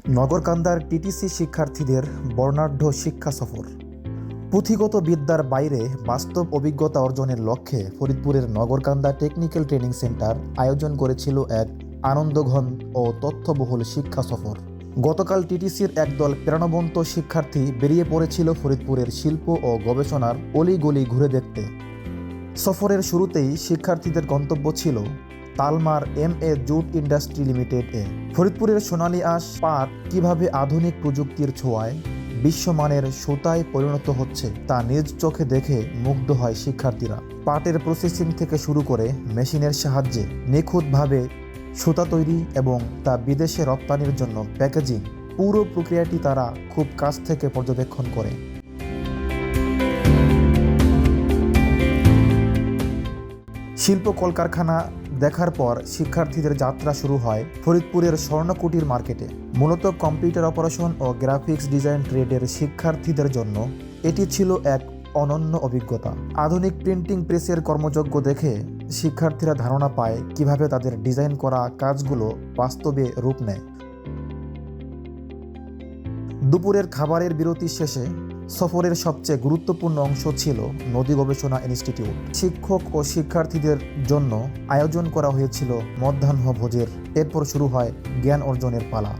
নগরকান্দার TTC শিক্ষার্থীদের বর্ণাঢ্য শিক্ষা সফর। পুঁথিগত বিদ্যার বাইরে বাস্তব অভিজ্ঞতা অর্জনের লক্ষ্যে ফরিদপুরের নগরকান্দা টেকনিক্যাল ট্রেনিং সেন্টার আয়োজন করেছিল এক আনন্দঘন ও তথ্যবহুল শিক্ষা সফর। গতকাল টিটিসির একদল প্রাণবন্ত শিক্ষার্থী বেরিয়ে পড়েছিল ফরিদপুরের শিল্প ও গবেষণার অলিগলি ঘুরে দেখতে। সফরের শুরুতেই শিক্ষার্থীদের গন্তব্য ছিল তালমার MA জুট ইন্ডাস্ট্রি লিমিটেড এ। ফরিদপুরের সোনালী আঁশ পাট কিভাবে আধুনিক প্রযুক্তির ছোঁয়ায় বিশ্বমানের সুতায় পরিণত হচ্ছে তা নিজ চোখে দেখে মুগ্ধ হয় শিক্ষার্থীরা। পাটের প্রসেসিং থেকে শুরু করে মেশিনের সাহায্যে নিখুঁতভাবে সুতা তৈরি এবং তা বিদেশে রপ্তানির জন্য প্যাকেজিং, পুরো প্রক্রিয়াটি তারা খুব কাছ থেকে পর্যবেক্ষণ করে। শিল্প কলকারখানা দেখার পর শিক্ষার্থীদের যাত্রা শুরু হয় ফরিদপুরের স্বর্ণকুটির মার্কেটে। মূলত কম্পিউটার অপারেশন ও গ্রাফিক্স ডিজাইন ট্রেডের শিক্ষার্থীদের জন্য এটি ছিল এক অনন্য অভিজ্ঞতা। আধুনিক প্রিন্টিং প্রেসের কর্মযজ্ঞ দেখে শিক্ষার্থীরা ধারণা পায় কিভাবে তাদের ডিজাইন করা কাজগুলো বাস্তবে রূপ নেয়। দুপুরের খাবারের বিরতি শেষে সফরের সবচেয়ে গুরুত্বপূর্ণ অংশ ছিল নদী গবেষণা ইনস্টিটিউট। শিক্ষক ও শিক্ষার্থীদের জন্য আয়োজন করা হয়েছিল মধ্যাহ্ন ভোজের। এরপর শুরু হয় জ্ঞান অর্জনের পালা।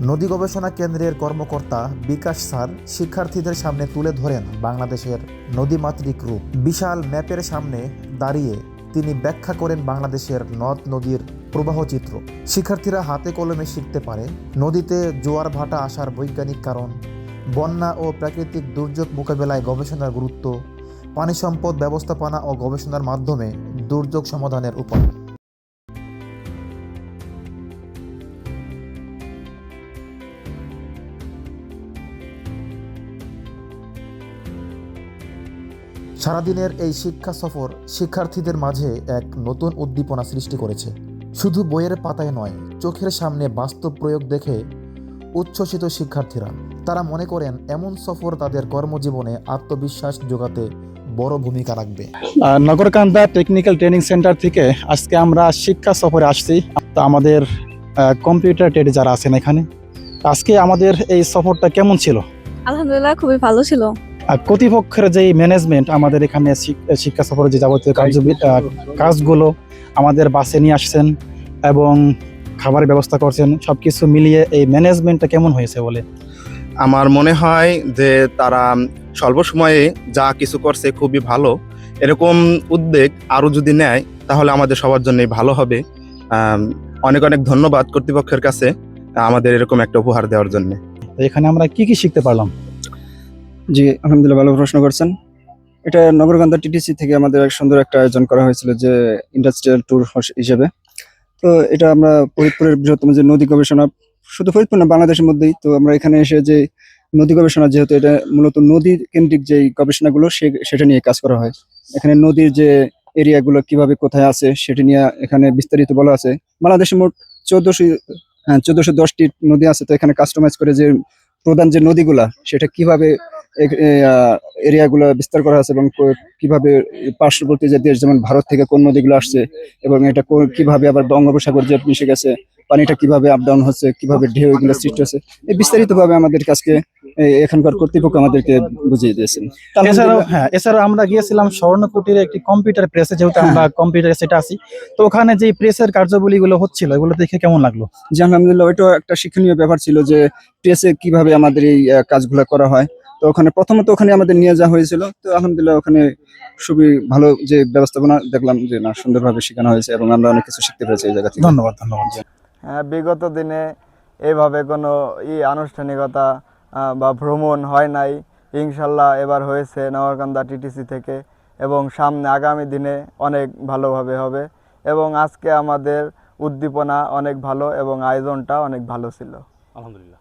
নদী গবেষণা কেন্দ্রের কর্মকর্তা বিকাশ স্যার শিক্ষার্থীদের সামনে তুলে ধরেন বাংলাদেশের নদীমাতৃক রূপ। বিশাল ম্যাপের সামনে দাঁড়িয়ে তিনি ব্যাখ্যা করেন বাংলাদেশের নদ নদীর প্রবাহ চিত্র। শিক্ষার্থীরা হাতে কলমে শিখতে পারে নদীতে জোয়ার ভাটা আসার বৈজ্ঞানিক কারণ, বন্যা ও প্রাকৃতিক দুর্যোগ মোকাবেলায় গবেষণার গুরুত্ব, পানি সম্পদ ব্যবস্থাপনা ও গবেষণার মাধ্যমে দুর্যোগ সমাধানের উপায়। সারাদিনের এই শিক্ষা সফর শিক্ষার্থীদের মাঝে এক নতুন উদ্দীপনা সৃষ্টি করেছে। শুধু বইয়ের পাতায় নয়, চোখের সামনে বাস্তব প্রয়োগ দেখে উচ্ছ্বসিত শিক্ষার্থীরা। তারা মনে করেন এমন সফর তাদের কর্মজীবনে আত্মবিশ্বাস যোগাতে বড় ভূমিকা রাখবে। নগরকান্দা টেকনিক্যাল ট্রেনিং সেন্টার থেকে আজকে আমরা শিক্ষা সফরে আসছি। তো আমাদের কম্পিউটার ট্রেডে যারা আছেন এখানে, আজকে আমাদের এই সফরটা কেমন ছিল? আলহামদুলিল্লাহ, খুবই ভালো ছিল। কর্তৃপক্ষের যে ম্যানেজমেন্ট আমাদের এখানে শিক্ষা সফরে যে যাবতীয় কাজগুলো আমাদের বাসে নিয়ে আসছেন এবং খাবারের ব্যবস্থা করছেন, সবকিছু মিলিয়ে এই ম্যানেজমেন্টটা কেমন হয়েছে বলে আমার মনে হয় যে তারা স্বল্প সময়ে যা কিছু করছে খুবই ভালো। এরকম উদ্যোগ আরো যদি নেয় তাহলে আমাদের সবার জন্যই ভালো হবে। অনেক অনেক ধন্যবাদ কর্তৃপক্ষের কাছে আমাদের এরকম একটা উপহার দেওয়ার জন্য। এখানে আমরা কি কি শিখতে পারলাম? জি, আলহামদুলিল্লাহ, ভালো প্রশ্ন করছেন। এটা নগরকান্দা টিটিসি থেকে আমাদের এক সুন্দর একটা আয়োজন করা হয়েছিল যে ইন্ডাস্ট্রিয়াল ট্যুর হিসেবে। তো এটা আমরা ফরিদপুরের বৃহত্তম যে নদী গবেষণা, শুধু ফরিদপুর না বাংলাদেশের মধ্যেই, তো আমরা এখানে এসে যে নদী গবেষণা, যেহেতু এটা মূলত নদী কেন্দ্রিক যে গবেষণাগুলো সেটা নিয়ে কাজ করা হয়। এখানে নদীর যে এরিয়াগুলো কিভাবে কোথায় আছে সেটা নিয়ে এখানে বিস্তারিত বলা আছে। বাংলাদেশে মোট 1410টি নদী আছে। তো এখানে কাস্টমাইজ করে যে প্রধান যে নদীগুলা সেটা কিভাবে এরিয়াগুলো বিস্তার করা আছে এবং কিভাবে পার্শ্ববর্তী যে দেশ যেমন ভারত থেকে কোন নদীগুলো আসছে এবং এটা কিভাবে আবার বঙ্গোপসাগর যে মিশে গেছে, পানিটা কিভাবে আপ ডাউন হচ্ছে, কিভাবে ঢেউ এগুলো সৃষ্টি হচ্ছে, এই বিস্তারিত ভাবে আমাদের কাছে এখানকার কর্তৃপক্ষ আমাদেরকে বুঝিয়ে দিয়েছেন। এছাড়াও আমরা গিয়েছিলাম স্বর্ণকুটির একটি কম্পিউটার প্রেসে, যেহেতু আমরা কম্পিউটার সেটা আছি। তো ওখানে যে প্রেসের কার্যাবলীগুলো হচ্ছিল এগুলো দেখে কেমন লাগলো? জি, আলহামদুলিল্লাহ, ওইটা একটা শিক্ষণীয় ব্যাপার ছিল যে প্রেসে কিভাবে আমাদের এই কাজগুলো করা হয়। তো ওখানে প্রথমত ওখানে আমাদের নিয়ে যাওয়া হয়েছিল। তো আলহামদুলিল্লাহ, ওখানে খুবই ভালো যে ব্যবস্থাপনা দেখলাম, যে না সুন্দরভাবে শেখানো হয়েছে এবং আমরা অনেক কিছু শিখতে পেরেছি এই জায়গা থেকে। ধন্যবাদ। হ্যাঁ, বিগত দিনে এইভাবে কোনো আনুষ্ঠানিকতা বা ভ্রমণ হয় নাই। ইনশাল্লাহ এবার হয়েছে নগরকান্দা টিটিসি থেকে, এবং সামনে আগামী দিনে অনেক ভালোভাবে হবে। এবং আজকে আমাদের উদ্দীপনা অনেক ভালো এবং আয়োজনটা অনেক ভালো ছিল। আলহামদুলিল্লাহ।